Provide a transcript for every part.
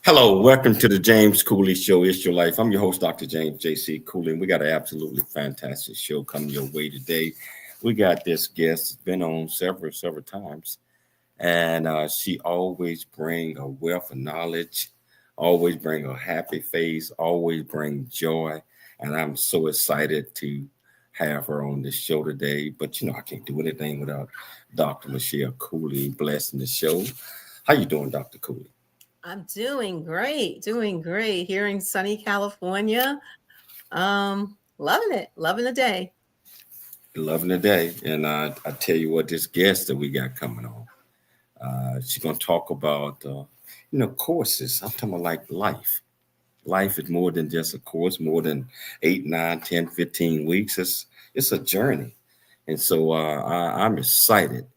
Hello, welcome to the James Cooley Show. It's your life. I'm your host, Dr. James J.C. Cooley, and we got an absolutely fantastic show coming your way today. We got this guest been on several times, and she always bring a wealth of knowledge, always bring a happy face, always bring joy, and I'm so excited to have her on this show today. But I can't do anything without Dr. Michelle Cooley blessing the show. How you doing, Dr. Cooley? I'm doing great here in sunny California. Loving it, loving the day. Loving the day. And I tell you what, this guest that we got coming on, she's going to talk about, courses. I'm talking about like life. Life is more than just a course, more than 8, 9, 10, 15 weeks. It's a journey. And so I'm excited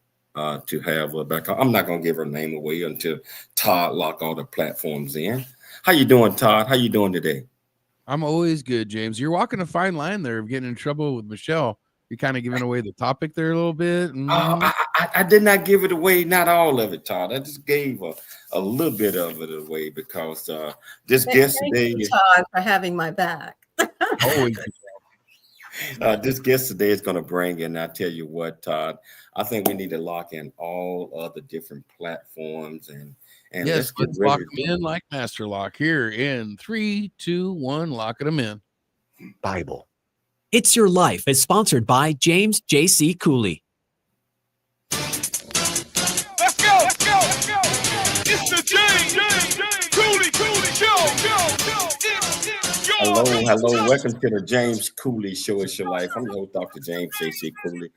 to have her back. I'm not going to give her name away until Todd lock all the platforms in. How you doing, Todd? How you doing today? I'm always good, James. You're walking a fine line there of getting in trouble with Michelle. You're kind of giving away the topic there a little bit. I did not give it away, not all of it, Todd. I just gave a little bit of it away because this guest today. Thank you, Todd, for having my back. Always. This guest today is going to bring in. I tell you what, Todd, I think we need to lock in all of the different platforms and yes, let's lock them in like Master Lock here in 3, 2, 1. Locking them in. Bible. It's Your Life is sponsored by James J.C. Cooley. Let's go. It's the James Cooley Show. Hello. Welcome to the James Cooley Show. It's your life. I'm your host, Dr. James J.C. Cooley.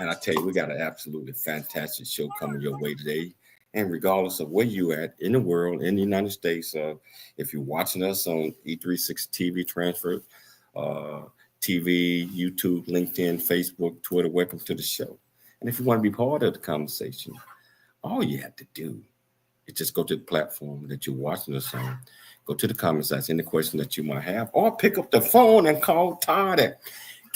And I tell you, we got an absolutely fantastic show coming your way today. And regardless of where you at in the world, in the United States, if you're watching us on E36 TV Transfer, TV, YouTube, LinkedIn, Facebook, Twitter, welcome to the show. And if you want to be part of the conversation, all you have to do is just go to the platform that you're watching us on, go to the comments, ask any question that you might have, or pick up the phone and call Todd at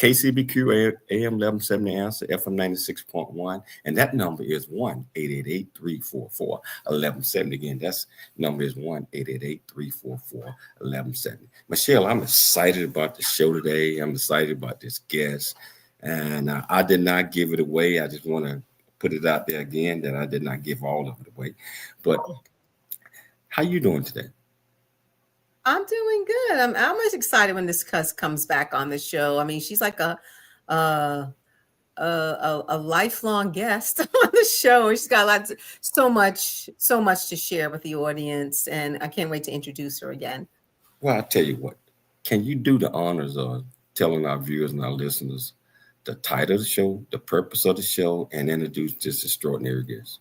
KCBQ AM 1170 answer, FM 96.1. And that number is 1-888-344-1170. Again, that's number is 1-888-344-1170. Michelle, I'm excited about the show today. I'm excited about this guest. And I did not give it away. I just want to put it out there again that I did not give all of it away. But how you doing today? I'm doing good. I'm always excited when this cuss comes back on the show. I mean, she's like a lifelong guest on the show. She's got so much to share with the audience, and I can't wait to introduce her again. Well, I'll tell you what. Can you do the honors of telling our viewers and our listeners the title of the show, the purpose of the show, and introduce this extraordinary guest?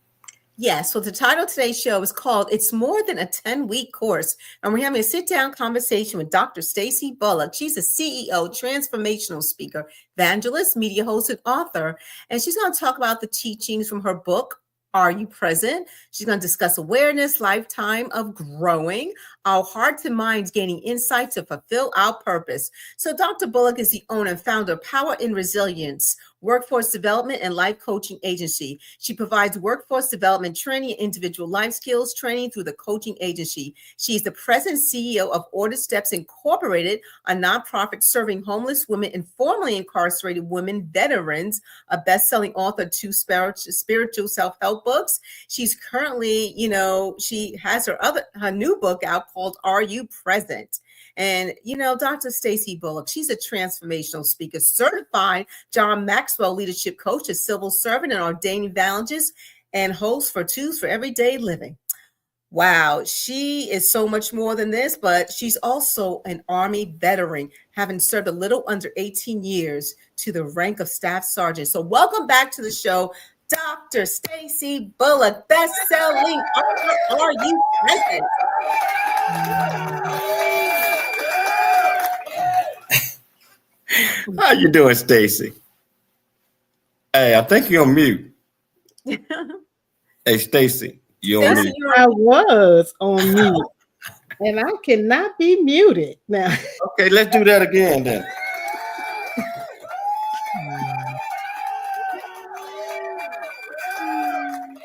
Yes, so the title of today's show is called It's More Than a 10-Week Course. And we're having a sit-down conversation with Dr. Stacey Bulluck. She's a CEO, transformational speaker, evangelist, media host, and author. And she's going to talk about the teachings from her book, Are You Present? She's going to discuss awareness, lifetime of growing, our hearts and minds gaining insight to fulfill our purpose. So Dr. Bulluck is the owner and founder of Power in Resilience, workforce development and life coaching agency. She provides workforce development training and individual life skills training through the coaching agency. She is the president and CEO of Order Steps Incorporated, a nonprofit serving homeless women and formerly incarcerated women veterans, a best-selling author of 2 spiritual self-help books. She's currently, she has her new book out called Are You Present? And, Dr. Stacey Bulluck, she's a transformational speaker, certified John Maxwell leadership coach, a civil servant and ordained evangelist, and host for Twos for Everyday Living. Wow, she is so much more than this, but she's also an Army veteran, having served a little under 18 years to the rank of Staff Sergeant. So welcome back to the show, Dr. Stacey Bulluck, best-selling author, Are You Present? How you doing, Stacey? Hey, I think you're on mute. Hey, Stacey, you're on mute. I was on mute, and I cannot be muted now. Okay, let's do that again then.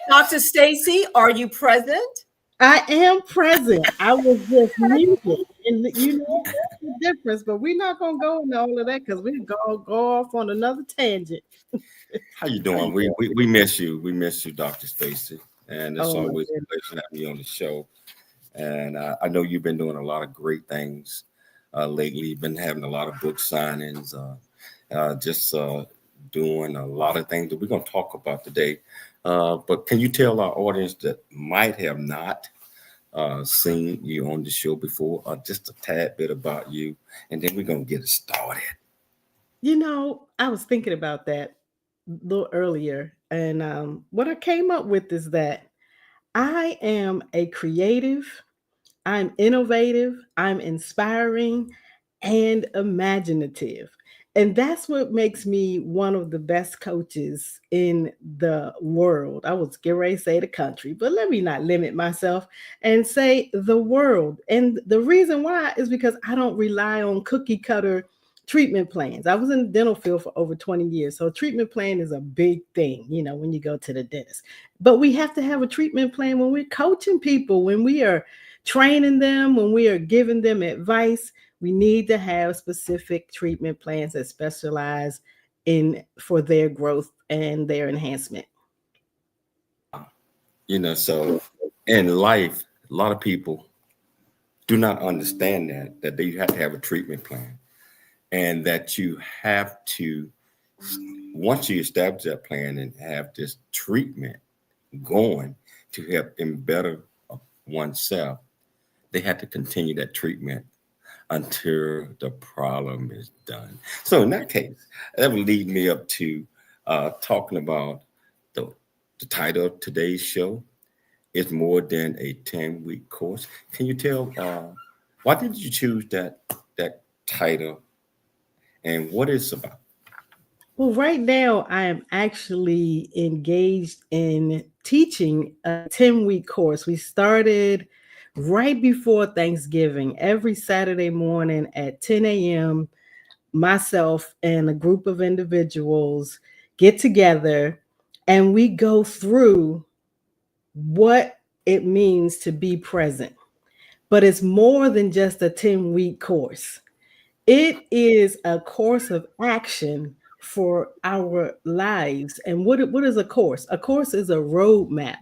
Dr. Stacey, are you present? I am present. I was just muted. And you know that's the difference, but we're not gonna go into all of that because we go off on another tangent. How you doing? We miss you. We miss you, Dr. Stacey. And it's Oh my always a goodness. pleasure having you on the show. And I know you've been doing a lot of great things lately. You've been having a lot of book signings, just doing a lot of things that we're going to talk about today. But can you tell our audience that might have not seen you on the show before, just a tad bit about you, and then we're going to get it started. You know, I was thinking about that a little earlier, and what I came up with is that I am a creative, I'm innovative, I'm inspiring, and imaginative. And that's what makes me one of the best coaches in the world. I was getting ready to say the country, but let me not limit myself and say the world. And the reason why is because I don't rely on cookie cutter treatment plans. I was in the dental field for over 20 years. So a treatment plan is a big thing, you know, when you go to the dentist. But we have to have a treatment plan when we're coaching people, when we are training them, when we are giving them advice. We need to have specific treatment plans that specialize in for their growth and their enhancement. You know, so in life, a lot of people do not understand that you have to have a treatment plan, and that you have to, once you establish that plan and have this treatment going to help them better oneself, they have to continue that treatment until the problem is done. So in that case, that would lead me up to talking about the title of today's show. It's more than a 10-week course. Can you tell why did you choose that title and what it's about? Well, right now, I am actually engaged in teaching a 10-week course. We started right before Thanksgiving, every Saturday morning at 10 a.m. Myself and a group of individuals get together and we go through what it means to be present. But it's more than just a 10-week course. It is a course of action for our lives. And what is a course? A course is a roadmap.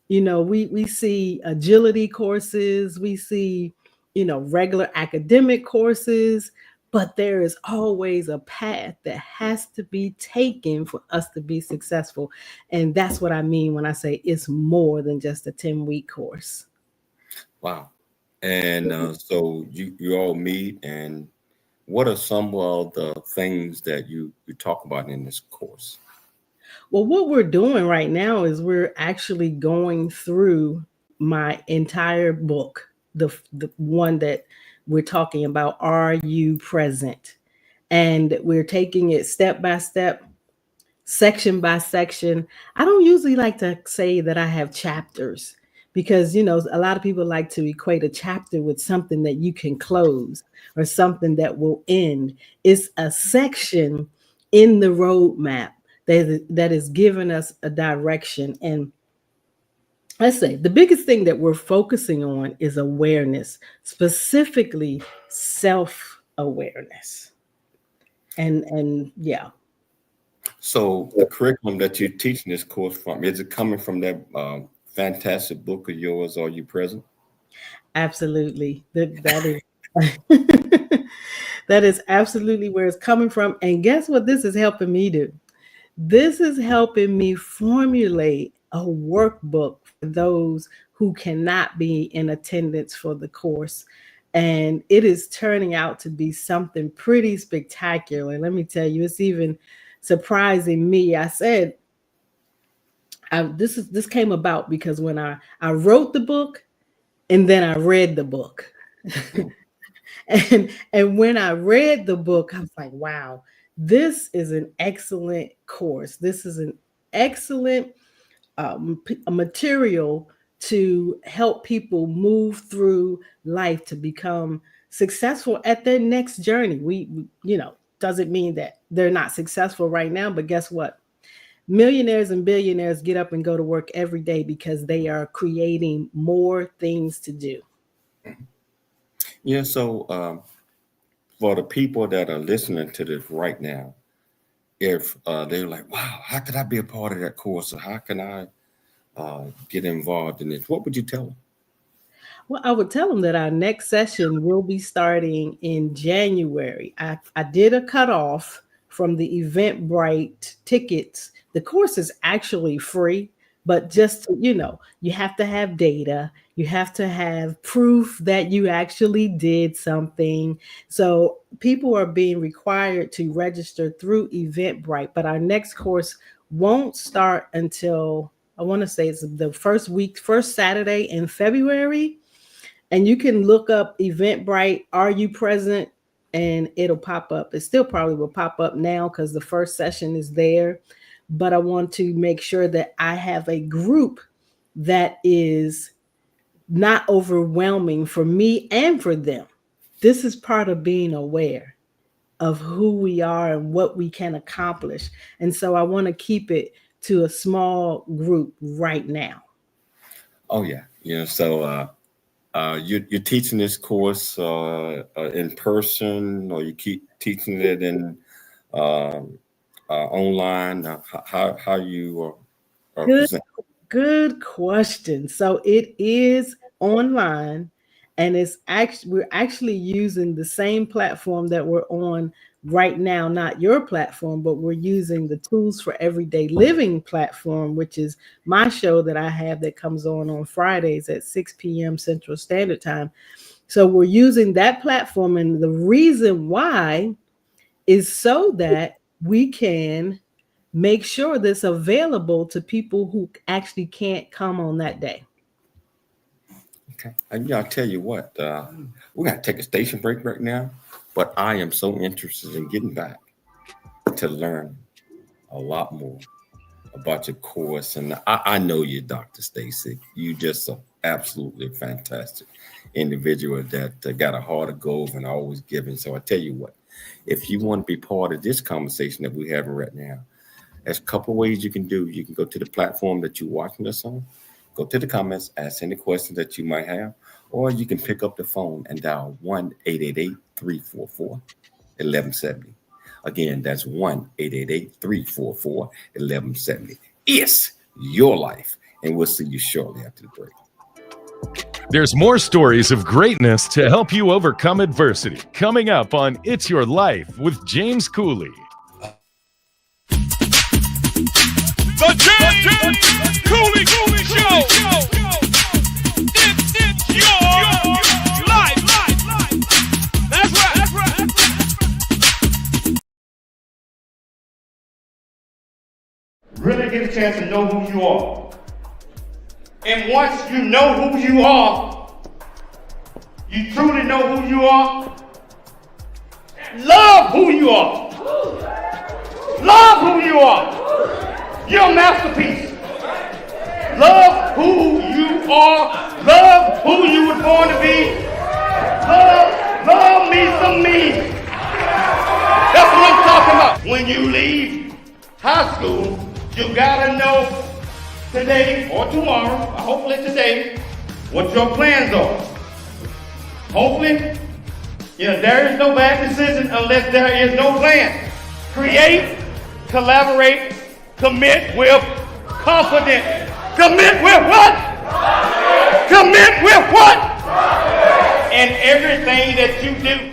You know, we see agility courses, we see, you know, regular academic courses, but there is always a path that has to be taken for us to be successful. And that's what I mean when I say it's more than just a 10-week course. Wow. And so you all meet, and what are some of the things that you talk about in this course? Well, what we're doing right now is we're actually going through my entire book, the one that we're talking about, Are You Present? And we're taking it step by step, section by section. I don't usually like to say that I have chapters because, you know, a lot of people like to equate a chapter with something that you can close or something that will end. It's a section in the roadmap that is giving us a direction. And let's say the biggest thing that we're focusing on is awareness, specifically self-awareness. And yeah. So the curriculum that you're teaching this course from, is it coming from that fantastic book of yours, Are You Present? Absolutely. That is that is absolutely where it's coming from. And guess what this is helping me do? This is helping me formulate a workbook for those who cannot be in attendance for the course. And it is turning out to be something pretty spectacular. Let me tell you, it's even surprising me. I said, this came about because when I wrote the book and then I read the book. And when I read the book, I was like, wow, this is an excellent course. This is an excellent material to help people move through life to become successful at their next journey. We you know, doesn't mean that they're not successful right now, but guess what? millionaires and billionaires get up and go to work every day because they are creating more things to do. Yeah. So for the people that are listening to this right now, if they're like, wow, how could I be a part of that course? Or how can I get involved in this? What would you tell them? Well, I would tell them that our next session will be starting in January. I did a cutoff from the Eventbrite tickets. The course is actually free, but just, you have to have data. You have to have proof that you actually did something. So people are being required to register through Eventbrite, but our next course won't start until, I want to say it's the first Saturday in February. And you can look up Eventbrite, Are You Present? And it'll pop up. It still probably will pop up now because the first session is there. But I want to make sure that I have a group that is not overwhelming for me and for them. This is part of being aware of who we are and what we can accomplish. And so I want to keep it to a small group right now. Oh, yeah. So you're teaching this course in person, or you keep teaching it in online? How you present? Good question. So it is online, and we're actually using the same platform that we're on right now, not your platform, but we're using the Tools for Everyday Living platform, which is my show that I have that comes on Fridays at 6 p.m. Central Standard Time. So we're using that platform, and the reason why is so that we can make sure that's available to people who actually can't come on that day. Okay. And I'll tell you what, we're going to take a station break right now, but I am so interested in getting back to learn a lot more about your course. And I know you, Dr. Stacey. You just an absolutely fantastic individual that got a heart of gold and always giving. So I tell you what, if you want to be part of this conversation that we're having right now, there's a couple of ways you can do. You can go to the platform that you're watching us on, go to the comments, ask any questions that you might have, or you can pick up the phone and dial 1-888-344-1170. Again, that's 1-888-344-1170. It's your life, and we'll see you shortly after the break. There's more stories of greatness to help you overcome adversity coming up on It's Your Life with James Cooley. The James Cooley Show. It's your life. That's right. Really get a chance to know who you are. And once you know who you are, you truly know who you are, love who you are. Love who you are. You're a masterpiece. Love who you are. Love who you were born to be. Love me some me. That's what I'm talking about. When you leave high school, you gotta know today or tomorrow, hopefully today, what your plans are. Hopefully, there is no bad decision unless there is no plan. Create, collaborate, commit with confidence. Commit with what? Commit with what? And everything that you do.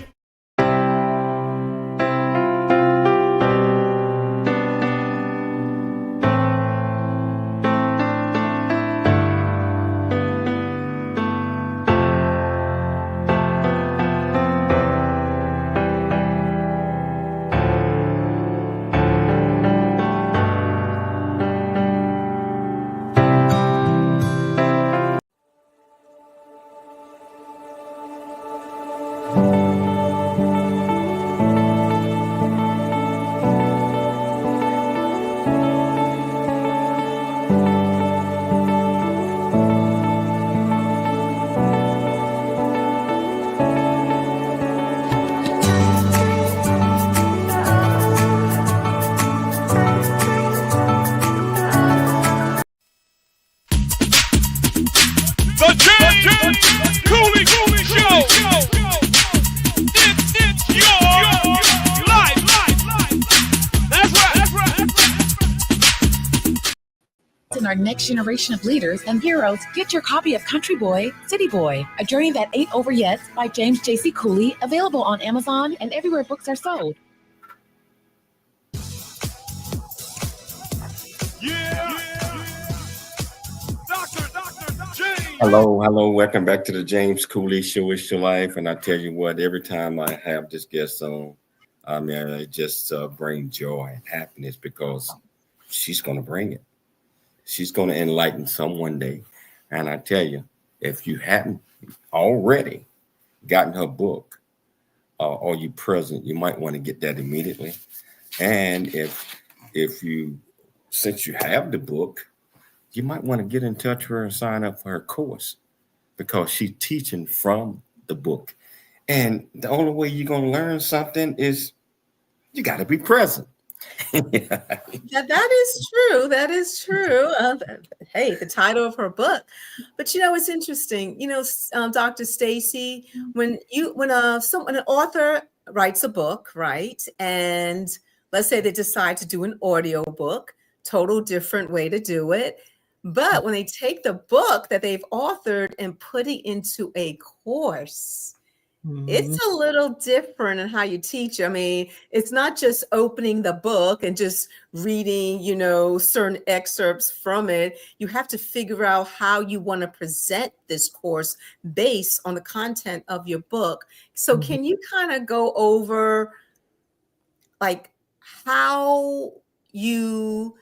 next generation of leaders and heroes, get your copy of Country Boy, City Boy, A Journey That Ain't Over Yet by James J.C. Cooley, available on Amazon and everywhere books are sold. Hello. Welcome back to the James Cooley Show. It's your life. And I tell you what, every time I have this guest on, I mean, it just brings joy and happiness because she's going to bring it. She's going to enlighten someone day. And I tell you, if you haven't already gotten her book or you present, you might want to get that immediately. And if you, since you have the book, you might want to get in touch with her and sign up for her course because she's teaching from the book. And the only way you're going to learn something is you got to be present. That is true. That is true. Hey, the title of her book. But you know, it's interesting. You know, Dr. Stacey, when an author writes a book, right? And let's say they decide to do an audio book, total different way to do it. But when they take the book that they've authored and put it into a course, it's a little different in how you teach. I mean, it's not just opening the book and just reading, you know, certain excerpts from it. You have to figure out how you want to present this course based on the content of your book. So can you kind of go over like how did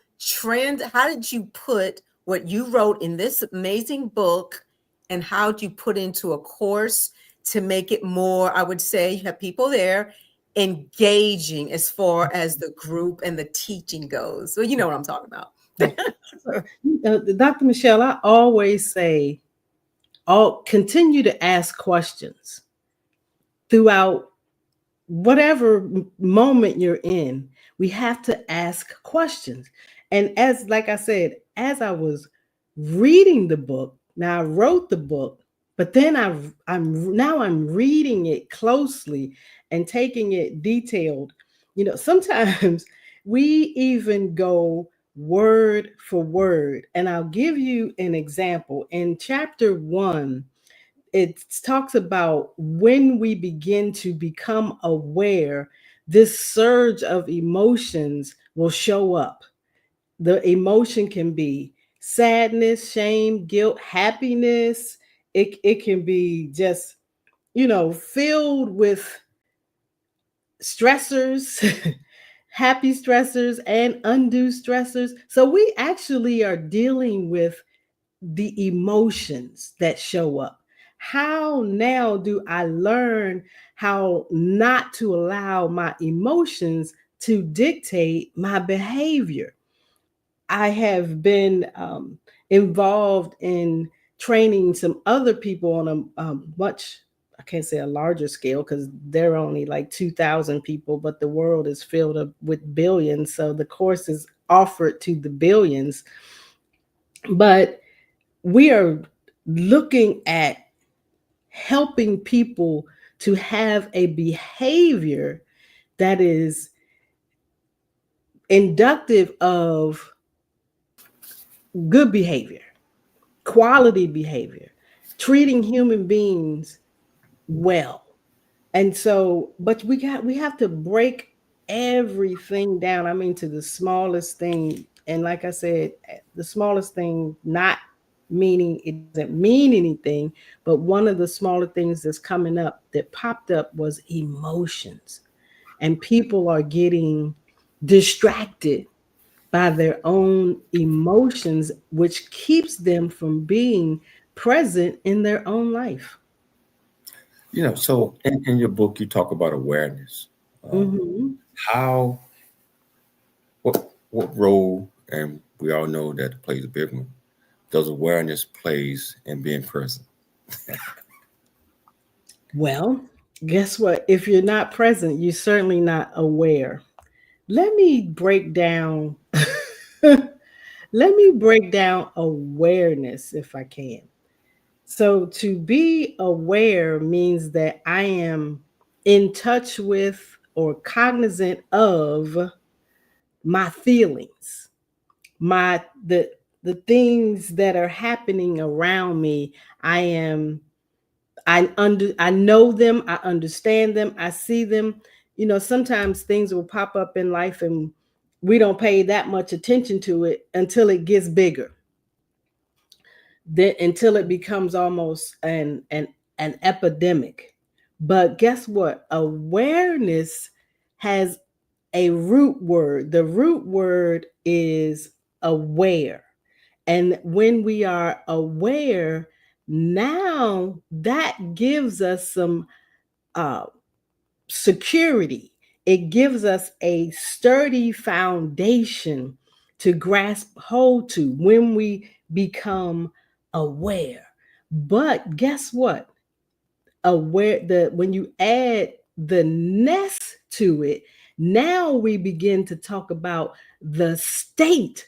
you put what you wrote in this amazing book and how do you put into a course to make it more, I would say, you have people there engaging as far as the group and the teaching goes. So you know what I'm talking about. Dr. Michelle, I always say, continue to ask questions throughout whatever moment you're in. We have to ask questions. And like I said, as I was reading the book, now I wrote the book, but then I'm reading it closely and taking it detailed. You know, sometimes we even go word for word. And I'll give you an example. In chapter 1, it talks about when we begin to become aware, this surge of emotions will show up. The emotion can be sadness, shame, guilt, happiness. It can be just, you know, filled with stressors, happy stressors and undue stressors. So we actually are dealing with the emotions that show up. How now do I learn how not to allow my emotions to dictate my behavior? I have been involved in training some other people on a much, I can't say a larger scale because they're only like 2,000 people, but the world is filled up with billions. So the course is offered to the billions. But we are looking at helping people to have a behavior that is inductive of good behavior, quality behavior, treating human beings well. And so, but we have to break everything down. I mean, to the smallest thing. And like I said, the smallest thing, not meaning it doesn't mean anything, but one of the smaller things that's coming up that popped up was emotions. And people are getting distracted by their own emotions, which keeps them from being present in their own life. You know, so in your book, you talk about awareness. What role, and we all know that it plays a big one, does awareness plays in being present? Well, guess what? If you're not present, you're certainly not aware. Let me break down awareness if I can. So to be aware means that I am in touch with or cognizant of my feelings, the things that are happening around me. I know them, I understand them, I see them. Sometimes things will pop up in life and we don't pay that much attention to it until it gets bigger. Then until it becomes almost an epidemic. But guess what? Awareness has a root word. The root word is aware. And when we are aware, now that gives us some security. It gives us a sturdy foundation to grasp hold to when we become aware. But guess what? When you add the ness to it, now we begin to talk about the state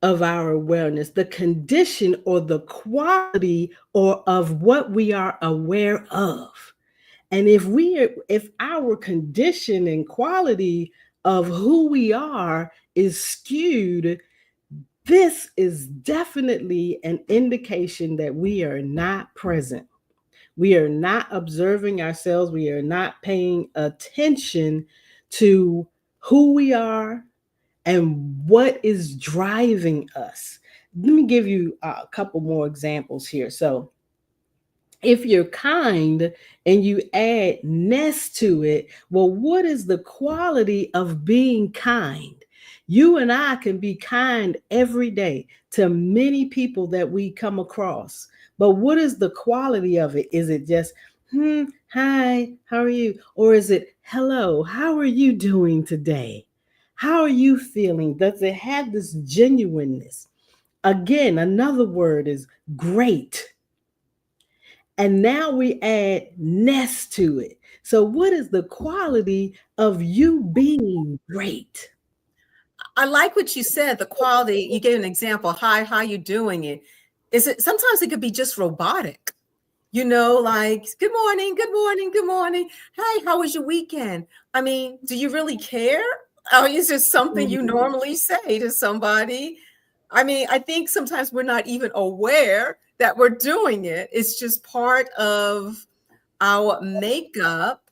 of our awareness, the condition or the quality or of what we are aware of. And if our condition and quality of who we are is skewed, this is definitely an indication that we are not present. We are not observing ourselves. We are not paying attention to who we are and what is driving us. Let me give you a couple more examples here. So if you're kind and you add ness to it, well, what is the quality of being kind? You and I can be kind every day to many people that we come across. But what is the quality of it? Is it just, hi, how are you? Or is it, hello, how are you doing today? How are you feeling? Does it have this genuineness? Again, another word is great. And now we add ness to it. So what is the quality of you being great? I like what you said, the quality. You gave an example. Hi, how you doing it? Sometimes it could be just robotic, like good morning, good morning, good morning. Hi, how was your weekend? I mean, do you really care? Or is it something you normally say to somebody? I mean, I think sometimes we're not even aware that we're doing it. It's just part of our makeup.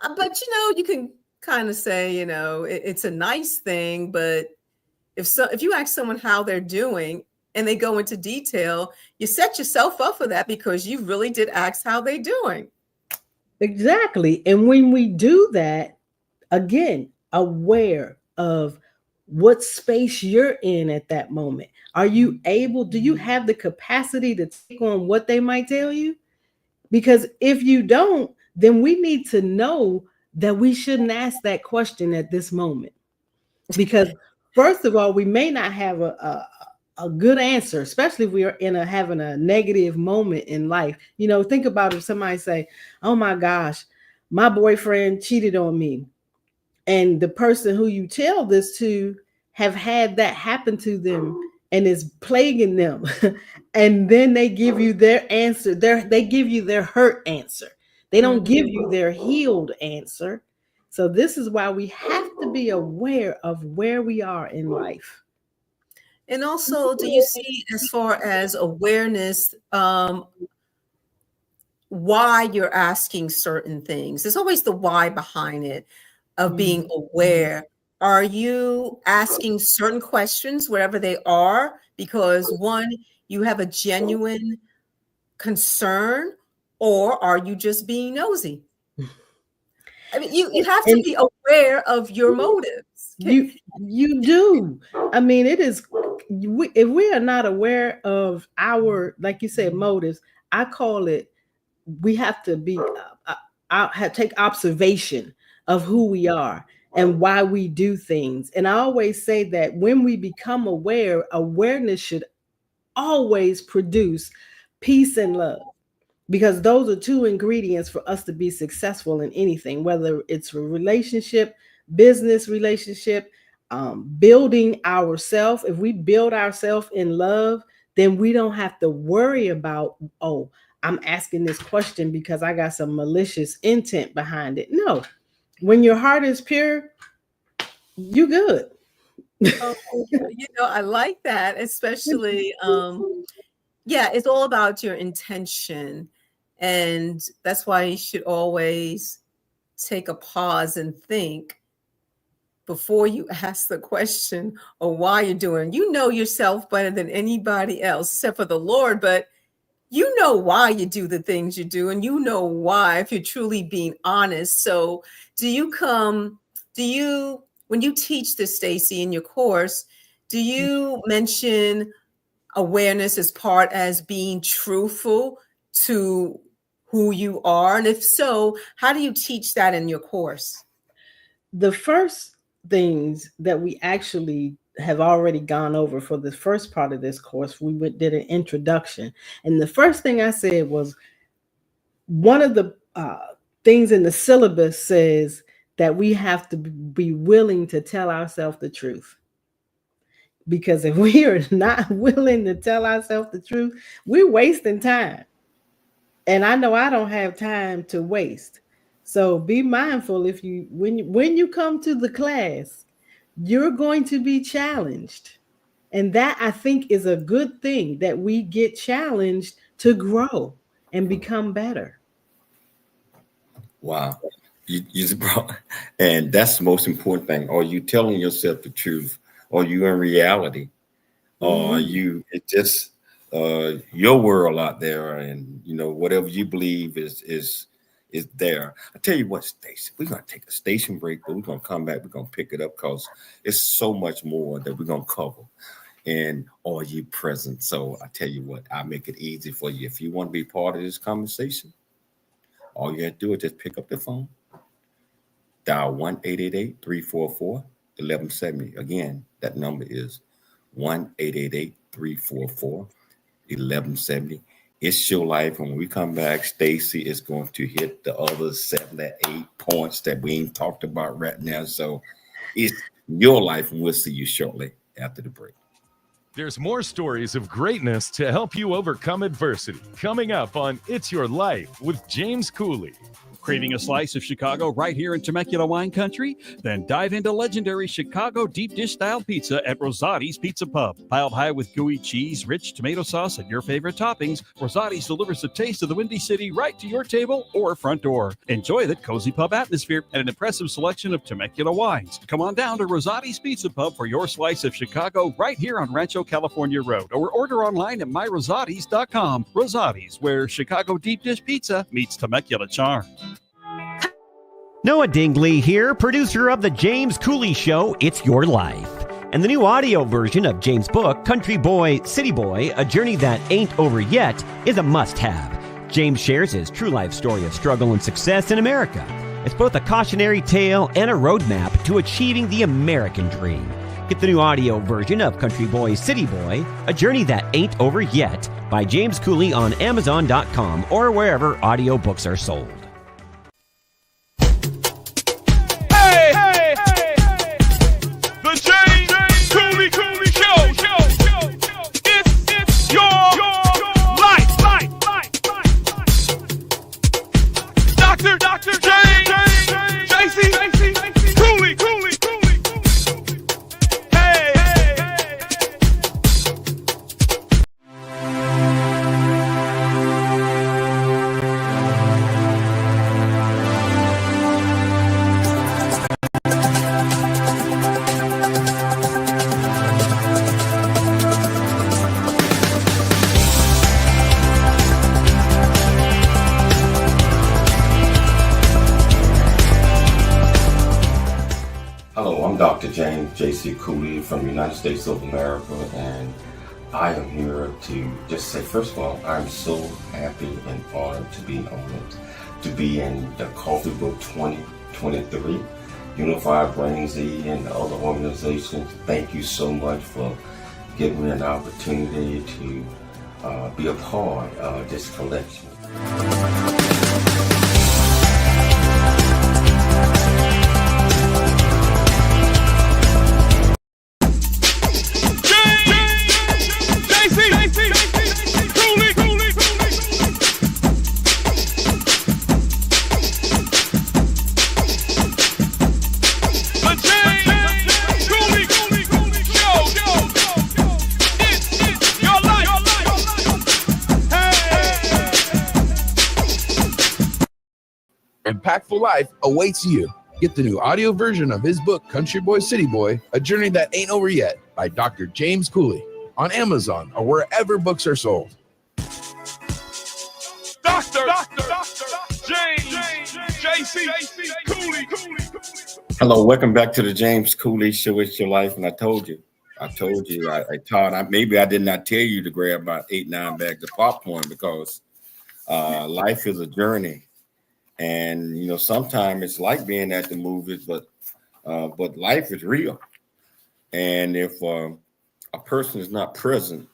But you can kind of say, it's a nice thing. But if you ask someone how they're doing and they go into detail, you set yourself up for that because you really did ask how they're doing. Exactly. And when we do that, again, aware of what space you're in at that moment. Do you have the capacity to take on what they might tell you? Because if you don't, then we need to know that we shouldn't ask that question at this moment. Because first of all, we may not have a good answer, especially if we are having a negative moment in life. Think about if somebody say, oh my gosh, my boyfriend cheated on me. And the person who you tell this to have had that happen to them and is plaguing them. And then they give you their answer. They give you their hurt answer. They don't give you their healed answer. So this is why we have to be aware of where we are in life. And also, do you see, as far as awareness, why you're asking certain things? There's always the why behind it of being aware. Are you asking certain questions wherever they are because one, you have a genuine concern, or are you just being nosy? I mean, you have to be aware of your motives. You do. I mean, it is, if we are not aware of our, like you said, motives, I call it, we have to be, take observation of who we are and why we do things. And I always say that when we become aware, awareness should always produce peace and love, because those are two ingredients for us to be successful in anything, whether it's a relationship, business relationship, building ourselves. If we build ourselves in love, then we don't have to worry about, oh, I'm asking this question because I got some malicious intent behind it. No, when your heart is pure, you good. Oh, I like that, especially yeah, it's all about your intention. And that's why you should always take a pause and think before you ask the question or why you're doing. You know yourself better than anybody else, except for the Lord, but you know why you do the things you do, and you know why if you're truly being honest. So when you teach this, Stacey, in your course, do you mention awareness as part as being truthful to who you are? And if so, how do you teach that in your course? The first things that we actually have already gone over for the first part of this course, did an introduction. And the first thing I said was, one of the things in the syllabus says that we have to be willing to tell ourselves the truth. Because if we are not willing to tell ourselves the truth, we're wasting time. And I know I don't have time to waste. So be mindful when you come to the class, you're going to be challenged. And that, I think, is a good thing, that we get challenged to grow and become better. Wow. And that's the most important thing. Are you telling yourself the truth? Are you in reality? Or it's just your world out there, and whatever you believe is there. I tell you what, Stacey, we're gonna take a station break, but we're gonna come back, we're gonna pick it up, because it's so much more that we're gonna cover. And are you present? So I tell you what, I'll make it easy for you. If you want to be part of this conversation, all you have to do is just pick up the phone, dial 1-888-344-1170. Again, that number is 1-888-344-1170. It's your life. When we come back, Stacey is going to hit the other 7 to 8 points that we ain't talked about right now. So it's your life, and we'll see you shortly after the break. There's more stories of greatness to help you overcome adversity coming up on It's Your Life with James Cooley. Craving a slice of Chicago right here in Temecula wine country? Then dive into legendary Chicago deep dish style pizza at Rosati's Pizza Pub. Piled high with gooey cheese, rich tomato sauce, and your favorite toppings, Rosati's delivers the taste of the Windy City right to your table or front door. Enjoy the cozy pub atmosphere and an impressive selection of Temecula wines. Come on down to Rosati's Pizza Pub for your slice of Chicago right here on Rancho California Road, or order online at myrosatis.com. Rosati's, where Chicago deep dish pizza meets Temecula charm. Noah Dingley here, producer of The James Cooley Show, It's Your Life. And the new audio version of James' book, Country Boy, City Boy, A Journey That Ain't Over Yet, is a must-have. James shares his true life story of struggle and success in America. It's both a cautionary tale and a roadmap to achieving the American dream. Get the new audio version of Country Boy, City Boy, A Journey That Ain't Over Yet by James Cooley on Amazon.com or wherever audiobooks are sold. Dr. James J.C. Cooley from the United States of America, and I am here to just say, first of all, I'm so happy and honored to be honored to be in the Coffee Book 2023, Unified Brain Z, and the other organizations. Thank you so much for giving me an opportunity to be a part of this collection. impactful life awaits you. Get the new audio version of his book, Country Boy, City Boy, A Journey That Ain't Over Yet by Dr. James Cooley on Amazon or wherever books are sold. Dr. James J.C. Cooley. Hello, welcome back to the James Cooley Show. It's your life, and I told you, I taught. Maybe I did not tell you to grab about 8-9 bags of popcorn because life is a journey, and you know sometimes it's like being at the movies, but life is real, and if a person is not present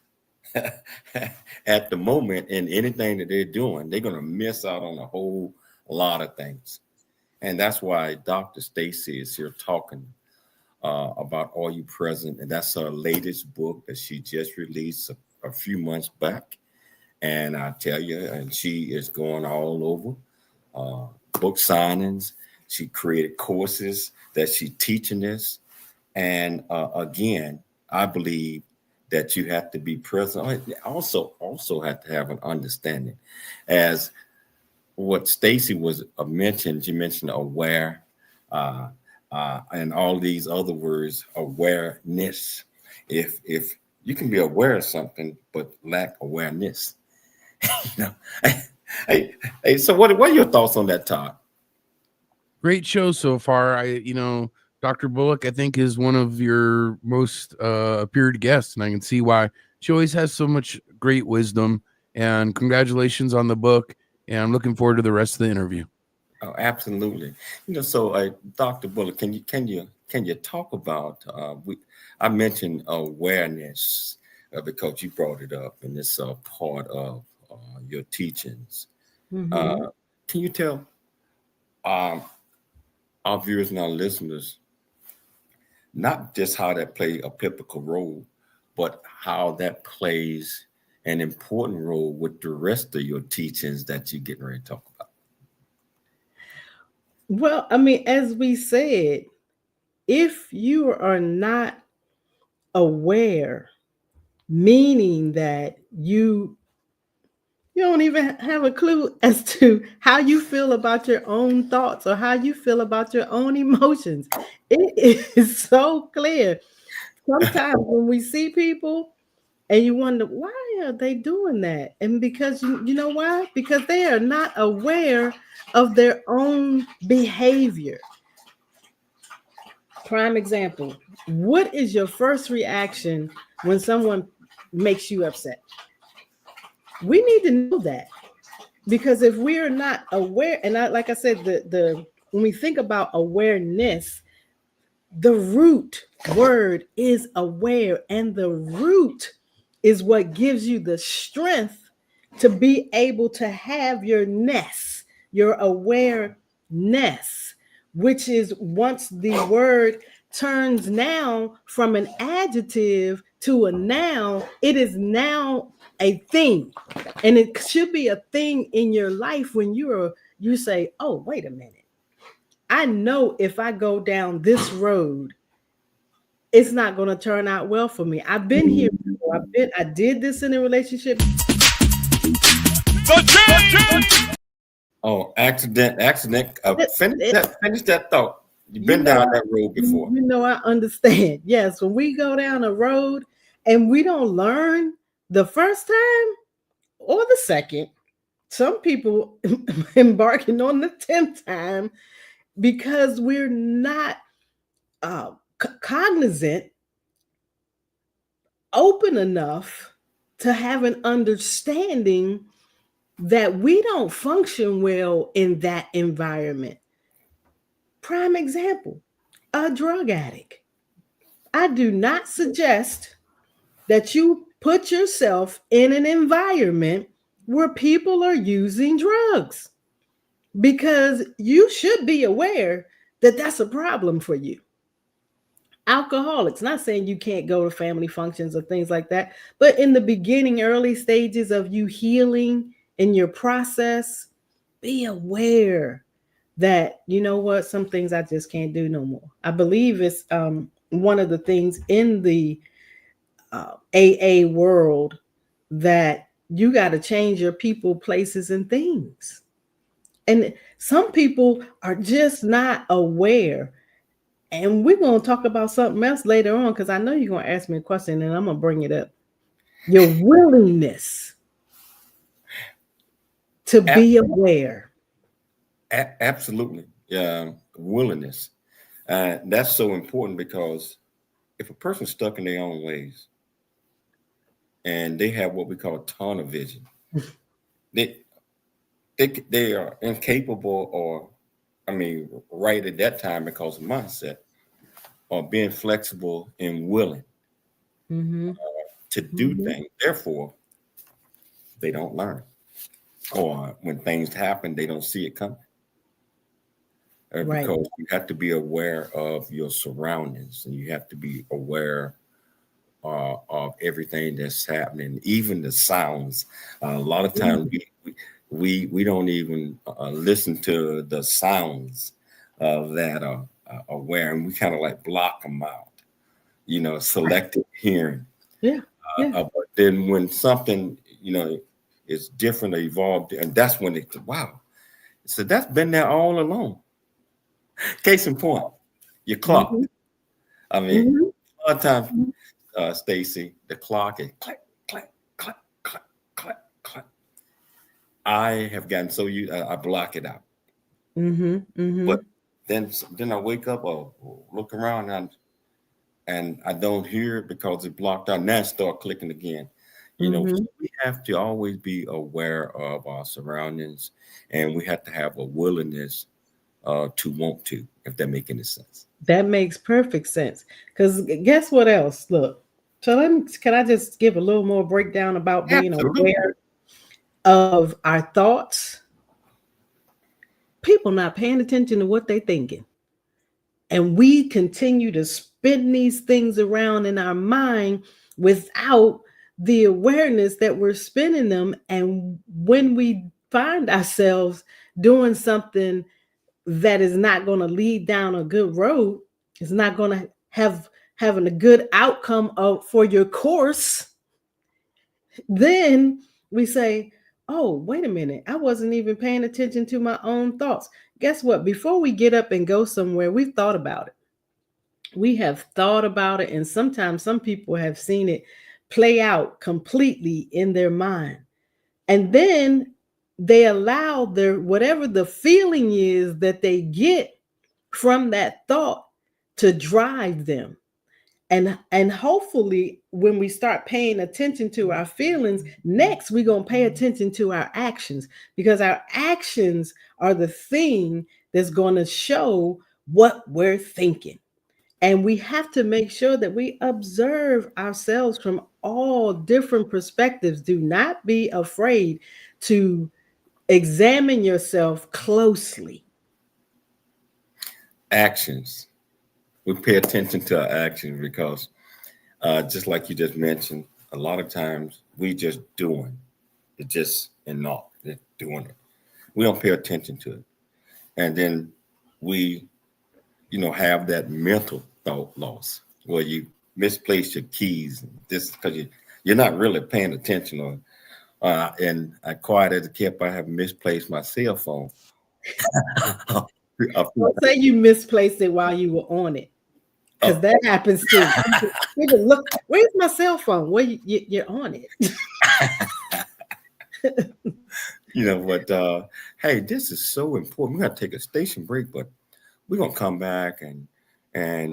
at the moment in anything that they're doing, they're going to miss out on a whole lot of things. And that's why Dr. Stacey is here talking about Are You Present? And that's her latest book that she just released a few months back. And I tell you, and she is going all over book signings. She created courses that she's teaching this. And again, I believe that you have to be present. Also have to have an understanding. As what Stacey was mentioned, she mentioned aware, and all these other words, awareness. If you can be aware of something but lack awareness, you know. Hey, so what are your thoughts on that, Todd? Great show so far. Dr. Bulluck, I think, is one of your most appeared guests, and I can see why. She always has so much great wisdom, and congratulations on the book, and I'm looking forward to the rest of the interview. Oh, absolutely. So Dr. Bulluck, can you talk about, I mentioned awareness because you brought it up, and it's a part of your teachings. Mm-hmm. Can you tell our viewers and our listeners not just how that plays a pivotal role, but how that plays an important role with the rest of your teachings that you're getting ready to talk about? Well, I mean, as we said, if you are not aware, meaning that you don't even have a clue as to how you feel about your own thoughts or how you feel about your own emotions. It is so clear. Sometimes when we see people and you wonder, why are they doing that? And because you know why? Because they are not aware of their own behavior. Prime example, what is your first reaction when someone makes you upset? We need to know that, because if we are not aware, and like I said, when we think about awareness, the root word is aware, and the root is what gives you the strength to be able to have your ness, your awareness, which is once the word turns now from an adjective to a noun, it is now a thing. And it should be a thing in your life when you say, oh, wait a minute. I know if I go down this road, it's not going to turn out well for me. I've been here before. I did this in a relationship. Oh, accident. Finish that thought. You've been down that road before. You know, I understand. Yes, when we go down a road and we don't learn the first time or the second, some people embarking on the 10th time because we're not cognizant, open enough to have an understanding that we don't function well in that environment. Prime example, a drug addict. I do not suggest that you put yourself in an environment where people are using drugs, because you should be aware that that's a problem for you. Alcoholics, not saying you can't go to family functions or things like that, but in the beginning, early stages of you healing in your process, be aware that, you know what, some things I just can't do no more. I believe it's one of the things in the AA world that you got to change your people, places, and things. And Some people are just not aware. And we're going to talk about something else later on, because I know you're going to ask me a question and I'm going to bring it up. Your willingness to be aware. Absolutely. Willingness. That's so important, because if a person's stuck in their own ways and they have what we call tunnel vision, they are incapable, or right at that time, because of mindset, or being flexible and willing to do things. Therefore, they don't learn. Or when things happen, they don't see it coming. Right. Because you have to be aware of your surroundings, and you have to be aware of everything that's happening, even the sounds. A lot of times we don't even listen to the sounds that are aware, and we kind of like block them out. Selective hearing. But then when something is different or evolved, and that's when it, wow. So that's been there all along. Case in point, your clock. A lot of times, Stacey, the clock is click, click, click, click, click, click. I have gotten so used, I block it out. But then I wake up or look around and I don't hear it because it blocked out. Now I start clicking again. So we have to always be aware of our surroundings, and we have to have a willingness to want to, if that makes any sense. That makes perfect sense. Because guess what else? Look, so can I just give a little more breakdown about being aware of our thoughts? People not paying attention to what they're thinking. And we continue to spin these things around in our mind without the awareness that we're spinning them. And when we find ourselves doing something that is not going to lead down a good road, it's not going to having a good outcome for your course, then we say, oh, wait a minute, I wasn't even paying attention to my own thoughts. Guess what? Before we get up and go somewhere, we've thought about it. We have thought about it, and sometimes some people have seen it play out completely in their mind. And then they allow whatever the feeling is that they get from that thought to drive them. And hopefully when we start paying attention to our feelings, next we're going to pay attention to our actions, because our actions are the thing that's going to show what we're thinking. And we have to make sure that we observe ourselves from all different perspectives. Do not be afraid to examine yourself closely. Actions. We pay attention to our actions, because just like you just mentioned, a lot of times we just doing it, just doing it. We don't pay attention to it. And then we, have that mental thought loss where you misplace your keys, just because you're not really paying attention. And I quite as a kid, I have misplaced my cell phone. Well, say you misplaced it while you were on it, because that happens too. People look, where's my cell phone? Well, you're on it. But hey, this is so important. We're gonna take a station break, but we're gonna come back and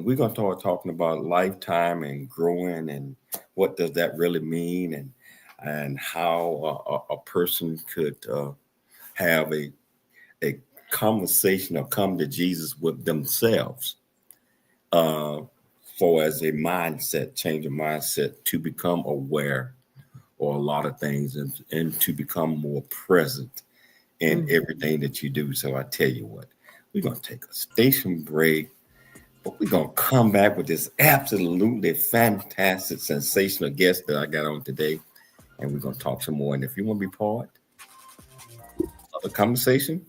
we're gonna start talking about lifetime and growing, and what does that really mean, and how a person could have a conversation or come to Jesus with themselves, for as a mindset, change of mindset, to become aware or a lot of things, and to become more present in everything that you do. So I tell you what, we're going to take a station break, but we're going to come back with this absolutely fantastic, sensational guest that I got on today, and we're going to talk some more. And if you want to be part of the conversation,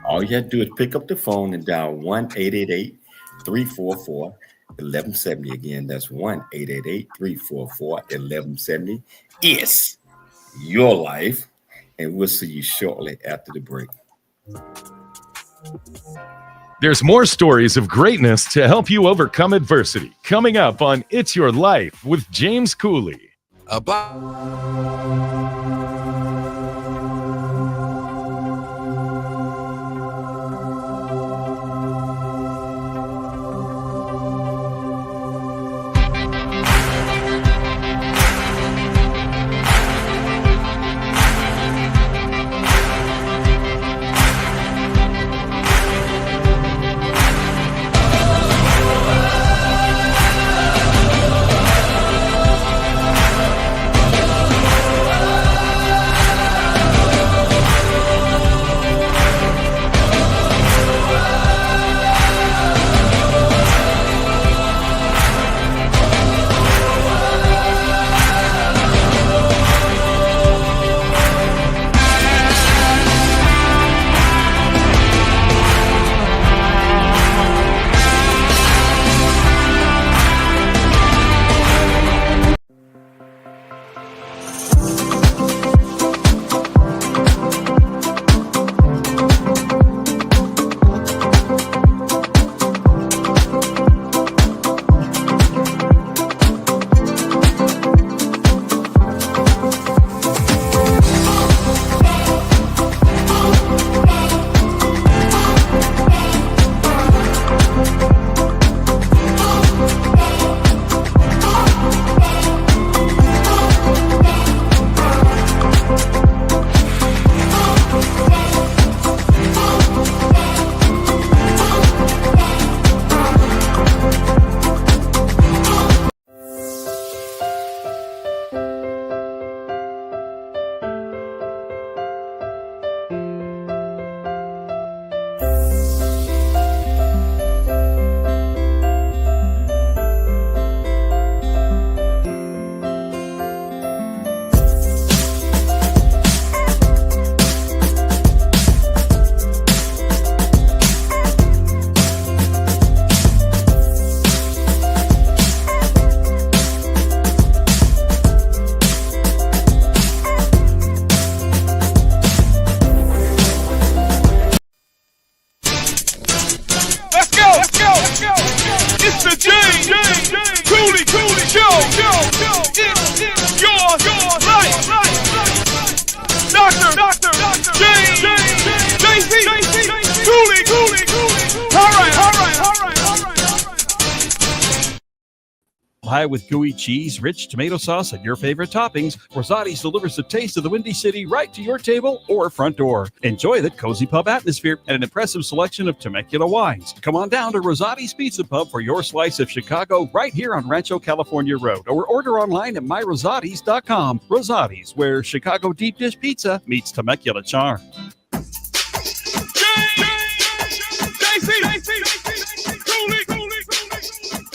all you have to do is pick up the phone and dial 1-888-344-1170. Again, that's 1-888-344-1170. It's your life, and we'll see you shortly after the break. There's more stories of greatness to help you overcome adversity coming up on It's Your Life with James Cooley. It's the James Cooley Show. It's your life. Dr. James JC Cooley. All right. Pie with gooey cheese, rich tomato sauce, and your favorite toppings, Rosati's delivers the taste of the Windy City right to your table or front door. Enjoy the cozy pub atmosphere and an impressive selection of Temecula wines. Come on down to Rosati's Pizza Pub for your slice of Chicago right here on Rancho California Road, or order online at myrosatis.com. Rosati's, where Chicago deep dish pizza meets Temecula charm.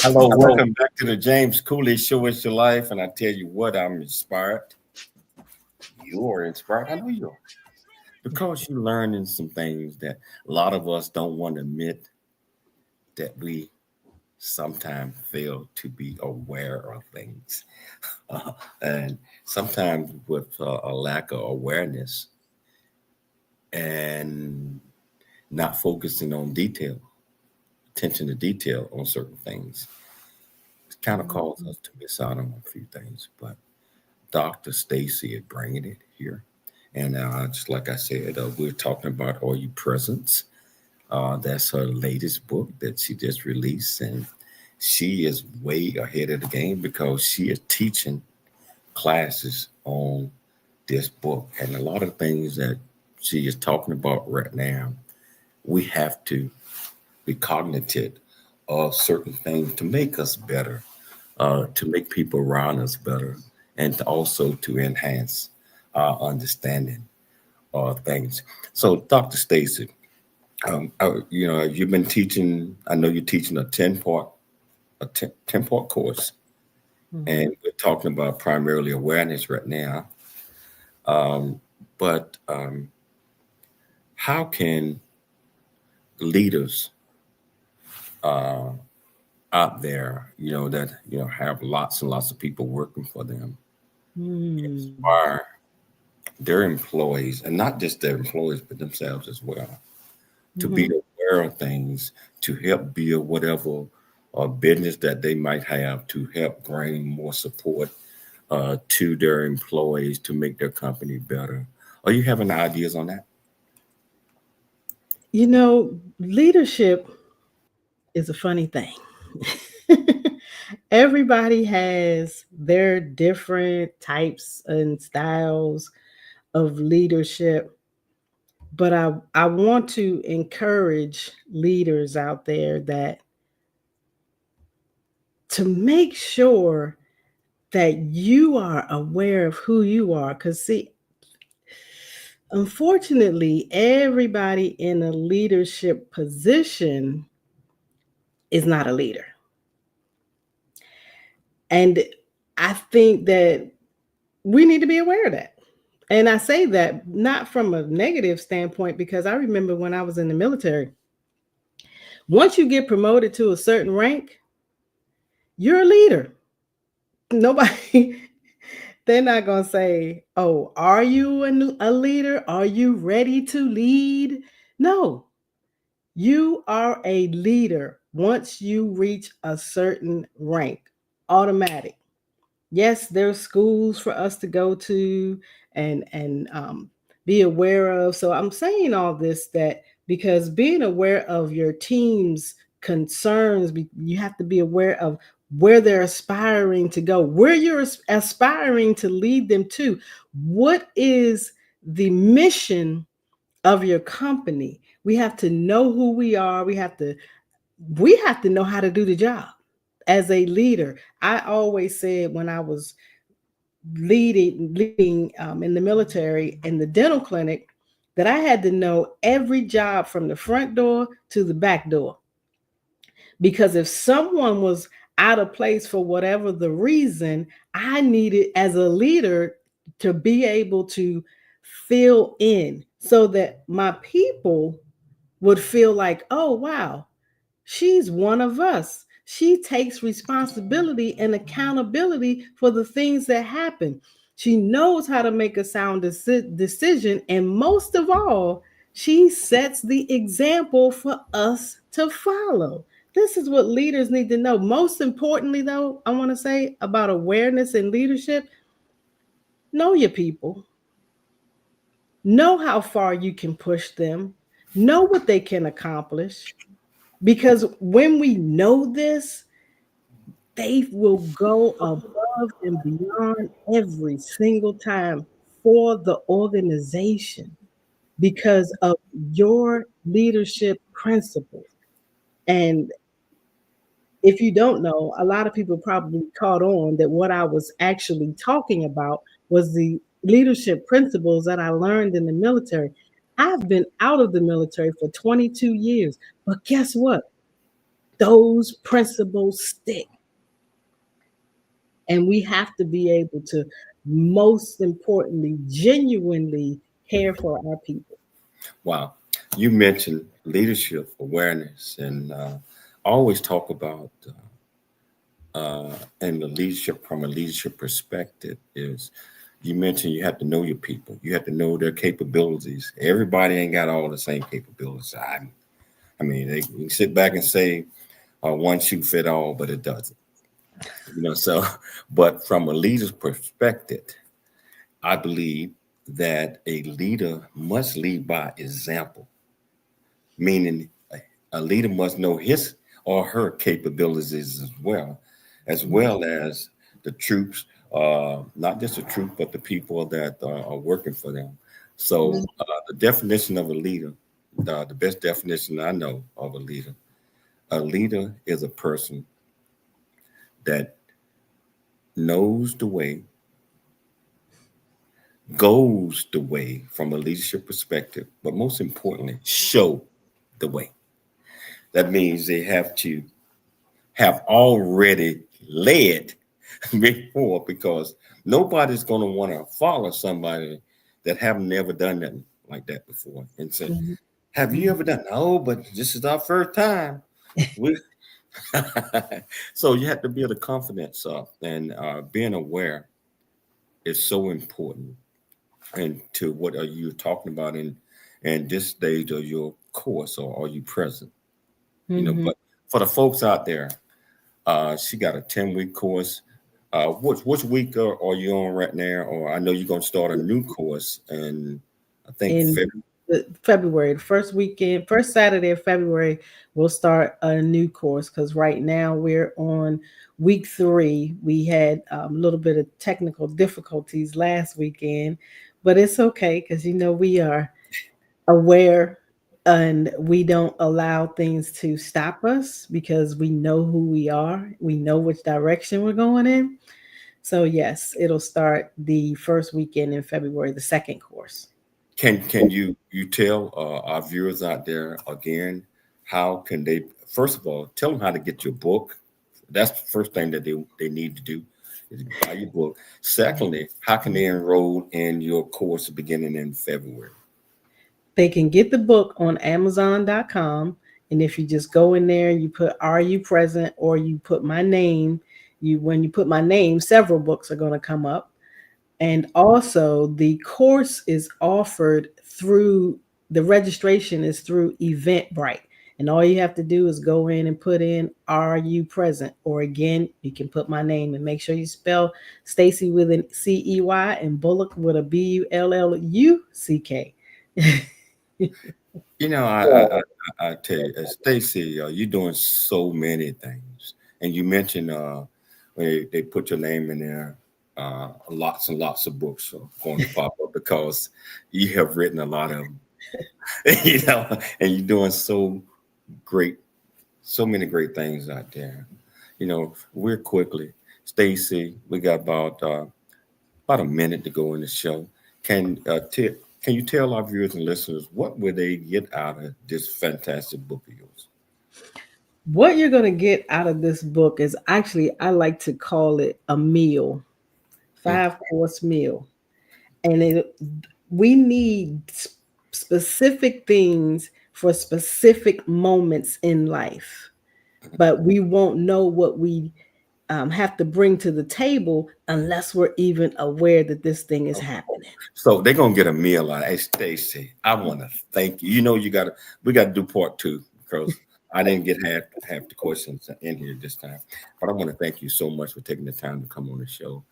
Hello, welcome back to the James Cooley Show. It's your life, and I tell you what, I'm inspired. You are inspired. I know you are, because you're learning some things that a lot of us don't want to admit that we sometimes fail to be aware of things, and sometimes with a lack of awareness and not focusing on attention to detail on certain things. It kind of causes us to miss out on a few things, but Dr. Stacey is bringing it here. And just like I said, we're talking about Are You Presence? That's her latest book that she just released. And she is way ahead of the game because she is teaching classes on this book. And a lot of things that she is talking about right now, we have to be cognitive of certain things to make us better, to make people around us better, and also to enhance our understanding of things. So, Dr. Stacey, you've been teaching. I know you're teaching a 10-part course, and we're talking about primarily awareness right now. But how can leaders out there, that have lots and lots of people working for them, inspire their employees, and not just their employees, but themselves as well, to be aware of things, to help build whatever business that they might have, to help bring more support to their employees to make their company better. Are you having ideas on that? You know, leadership is a funny thing. Everybody has their different types and styles of leadership, but I want to encourage leaders out there that to make sure that you are aware of who you are. Because, see, unfortunately, everybody in a leadership position is not a leader. And I think that we need to be aware of that. And I say that not from a negative standpoint, because I remember when I was in the military, once you get promoted to a certain rank, you're a leader. Nobody, they're not going to say, oh, are you a leader? Are you ready to lead? No, you are a leader once you reach a certain rank, automatic. Yes, there's schools for us to go to and be aware of. So I'm saying all this that because being aware of your team's concerns, you have to be aware of where they're aspiring to go, where you're aspiring to lead them to. What is the mission of your company? We have to know who we are. We have to know how to do the job as a leader. I always said when I was leading in the military in the dental clinic that I had to know every job from the front door to the back door. Because if someone was out of place for whatever the reason, I needed as a leader to be able to fill in so that my people would feel like, oh, wow, she's one of us. She takes responsibility and accountability for the things that happen. She knows how to make a sound decision. And most of all, she sets the example for us to follow. This is what leaders need to know. Most importantly, though, I want to say about awareness and leadership, know your people. Know how far you can push them. Know what they can accomplish. Because when we know this, they will go above and beyond every single time for the organization because of your leadership principles. And if you don't know, a lot of people probably caught on that what I was actually talking about was the leadership principles that I learned in the military. I've been out of the military for 22 years, but guess what? Those principles stick. And we have to be able to, most importantly, genuinely care for our people. Wow. You mentioned leadership awareness, and I always talk about and the leadership from a leadership perspective is you mentioned you have to know your people. You have to know their capabilities. Everybody ain't got all the same capabilities. I mean, they can sit back and say one shoe fit all, but it doesn't. So, but from a leader's perspective, I believe that a leader must lead by example, meaning a leader must know his or her capabilities as well as the troops, not just the troops, but the people that are working for them. So the definition of a leader, the best definition I know of a leader is a person that knows the way, goes the way from a leadership perspective, but most importantly, show the way. That means they have to have already led before, because nobody's going to want to follow somebody that have never done nothing like that before and say, have you ever done? No, but this is our first time. So you have to build a confidence up, and being aware is so important. into what are you talking about in this stage of your course, or are you present? You know, but for the folks out there, she got a 10-week course. Which week are you on right now? Or I know you're going to start a new course, and I think February, the first Saturday of February, we'll start a new course, because right now we're on week 3. We had a little bit of technical difficulties last weekend, but it's okay, because we are aware and we don't allow things to stop us, because we know who we are. We know which direction we're going in. So yes, it'll start the first weekend in February, the second course. Can you tell our viewers out there again, how can they, first of all, tell them how to get your book? That's the first thing that they need to do, is buy your book. Secondly, how can they enroll in your course beginning in February? They can get the book on Amazon.com. And if you just go in there and you put "Are You Present?" or you put my name, when you put my name, several books are going to come up. And also the course is offered through, the registration is through Eventbrite. And all you have to do is go in and put in "Are You Present?" Or again, you can put my name, and make sure you spell Stacey with an C-E-Y and Bulluck with a B-U-L-L-U-C-K. I tell you, Stacey, you're doing so many things. And you mentioned when they put your name in there, lots and lots of books are going to pop up, because you have written a lot of them. And you're doing so many great things out there. We're quickly, Stacey, we got about a minute to go in the show. Can you tell our viewers and listeners what will they get out of this fantastic book of yours? What you're going to get out of this book is, actually, I like to call it a meal, 5-course meal. And we need specific things for specific moments in life, but we won't know what we have to bring to the table unless we're even aware that this thing is happening. So they're gonna get a meal out. Hey, Stacey, I want to thank you. We got to do part 2, because I didn't get half the questions in here this time. But I want to thank you so much for taking the time to come on the show.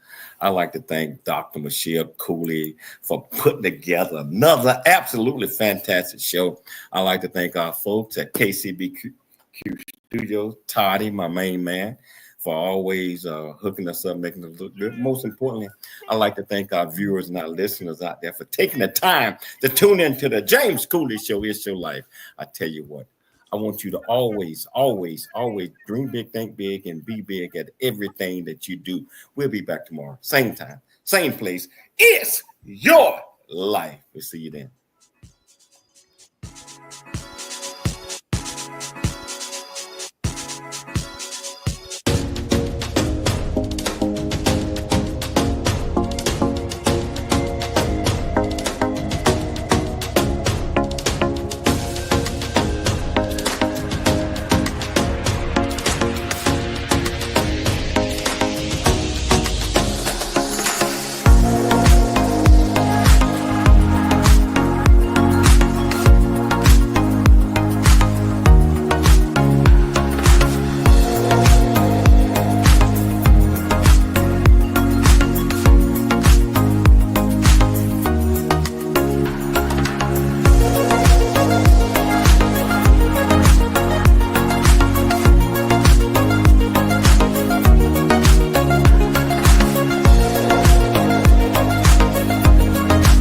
I'd like to thank Dr. Michelle Cooley for putting together another absolutely fantastic show. I'd like to thank our folks at KCBQ Studios, Toddy, my main man, for always hooking us up, making us look good. Most importantly, I'd like to thank our viewers and our listeners out there for taking the time to tune into the James Cooley Show. It's your life. I tell you what, I want you to always, always, always dream big, think big, and be big at everything that you do. We'll be back tomorrow, same time, same place. It's your life. We'll see you then.